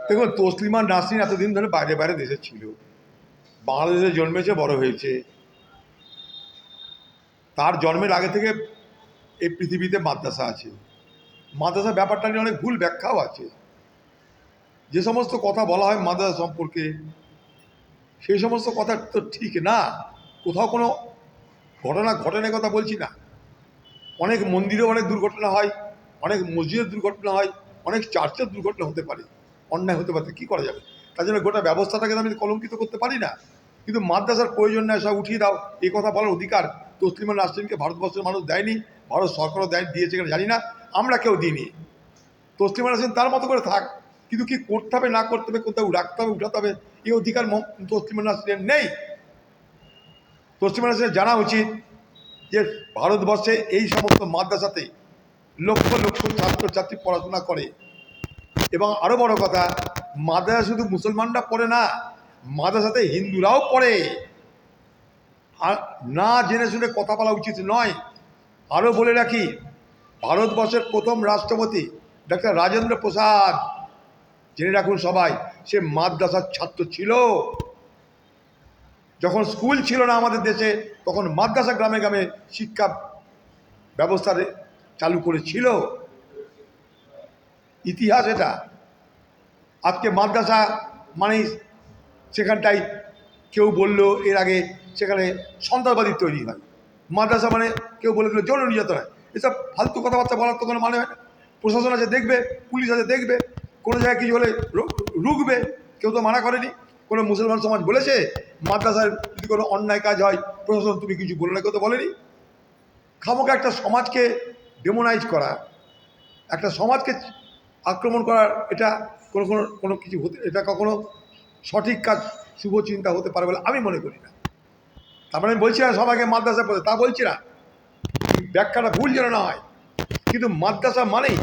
দেখুন, তসলিমা নাসরিন এতদিন ধরে বাইরে বাইরে দেশে ছিল, বাংলাদেশে জন্মেছে, বড় হয়েছে। তার জন্মের আগে থেকে এই পৃথিবীতে মাদ্রাসা আছে। মাদ্রাসা ব্যাপারটা নিয়ে অনেক ভুল ব্যাখ্যাও আছে। যে সমস্ত কথা বলা হয় মাদ্রাসা সম্পর্কে, সেই সমস্ত কথা তো ঠিক না। কোথাও কোনো ঘটনা ঘটনার কথা বলছি না। অনেক মন্দিরেও অনেক দুর্ঘটনা হয়, অনেক মসজিদের দুর্ঘটনা হয়, অনেক চার্চের দুর্ঘটনা হতে পারে, অন্যায় হতে পারে। কী করা যাবে? তার জন্য গোটা ব্যবস্থাটাকে আমি কলঙ্কিত করতে পারি না। কিন্তু মাদ্রাসার প্রয়োজন নেই, সব উঠিয়ে দাও, এই কথা বলার অধিকার তসলিমা নাসরিনকে ভারতবর্ষের মানুষ দেয়নি, ভারত সরকারও দিয়েছে কিনা জানি না, আমরা কেউ দিইনি। তসলিমা নাসরিন তার মতো করে থাক, কিন্তু কি করতে হবে না করতে হবে, কোথাও রাখতে হবে উঠাতে হবে, এই অধিকার তসলিমা নাসরিনের নেই। তসলিমা নাসরিনের জানা উচিত যে ভারতবর্ষে এই সমস্ত মাদ্রাসাতে লক্ষ লক্ষ ছাত্রছাত্রী পড়াশোনা করে। এবং আরও বড় কথা, মাদ্রাসা শুধু মুসলমানরা পড়ে না, মাদ্রাসাতে হিন্দুরাও পড়ে। আর না জেনে শুনে কথা বলা উচিত নয়। আরও বলে রাখি, ভারতবর্ষের প্রথম রাষ্ট্রপতি ডক্টর রাজেন্দ্র প্রসাদ, জেনে রাখুন সবাই, সে মাদ্রাসার ছাত্র ছিল। যখন স্কুল ছিল না আমাদের দেশে, তখন মাদ্রাসা গ্রামে গ্রামে শিক্ষা ব্যবস্থা চালু করেছিল। ইতিহাস এটা। আজকে মাদ্রাসা মানে সেখানটাই কেউ বলল এর আগে সেখানে সন্ত্রাসবাদী তৈরি হয়। মাদ্রাসা মানে কেউ বলে দিল যৌন নির্যাতন হয়। এসব ফালতু কথাবার্তা বলার তো কোনো মানে হয় না। প্রশাসন আছে দেখবে, পুলিশ আছে দেখবে, কোনো জায়গায় কিছু হলে রুখবে। কেউ তো মানা করেনি। কোনো মুসলমান সমাজ বলেছে মাদ্রাসায় যদি কোনো অন্যায় কাজ হয় প্রশাসন তুমি কিছু বলো না, কেউ তো বলেনি। খামোকা একটা সমাজকে ডেমোনাইজ করা, একটা সমাজকে আক্রমণ করার, এটা কোনো কোনো কোনো কিছু হতে, এটা কখনো সঠিক কাজ, শুভ চিন্তা হতে পারে বলে আমি মনে করি না। তারপরে আমি বলছি না সবাইকে মাদ্রাসায় পড়ে, তা বলছি না, ব্যাখ্যাটা ভুল যেন না হয়। কিন্তু মাদ্রাসা মানেই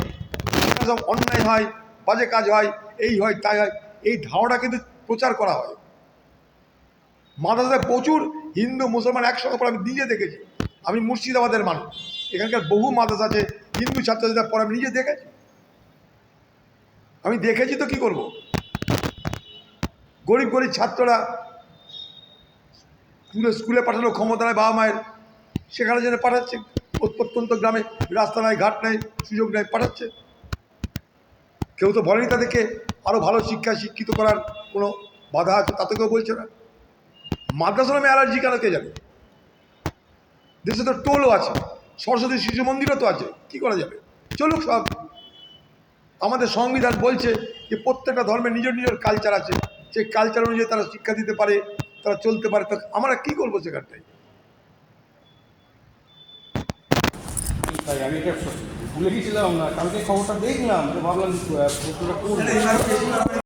সব অন্যায় হয়, বাজে কাজ হয়, এই হয় তাই হয়, এই ধারণা কিন্তু প্রচার করা হয়। মাদ্রাসায় প্রচুর হিন্দু মুসলমান একসঙ্গে পড়ে, আমি নিজে দেখেছি। আমি মুর্শিদাবাদের মানুষ, এখানকার বহু মাদ্রাসা আছে, হিন্দু ছাত্রছাত্রীরা পড়ে, আমি নিজে দেখেছি। আমি দেখেছি তো কি করব। গরিব গরিব ছাত্ররা স্কুলে পাঠানো ক্ষমতা নেয় বাবা মায়ের, সেখানে যেন পাঠাচ্ছে। প্রত্যন্ত গ্রামে রাস্তা নাই, ঘাট নেই, সুযোগ নেই, পাঠাচ্ছে। কেউ তো বলেনি তাদেরকে আরও ভালো শিক্ষায় শিক্ষিত করার কোনো বাধা আছে, তা তো কেউ বলছে না। মাদ্রাসা নামে অ্যালার্জি কেন কে জানে? দেশে তো টোলও আছে, সরস্বতী শিশু মন্দিরও তো আছে, কি করা যাবে? চলুক সব। আমাদের সংবিধান বলছে যে প্রত্যেকটা ধর্মের নিজের নিজের কালচার আছে, সেই কালচার অনুযায়ী তারা শিক্ষা দিতে পারে, তারা চলতে পারে। তা আমরা কী করবো সেখানটায়? আমি এটা ভুলে গেছিলাম না, কালকে খবরটা দেখলাম, ভাবলাম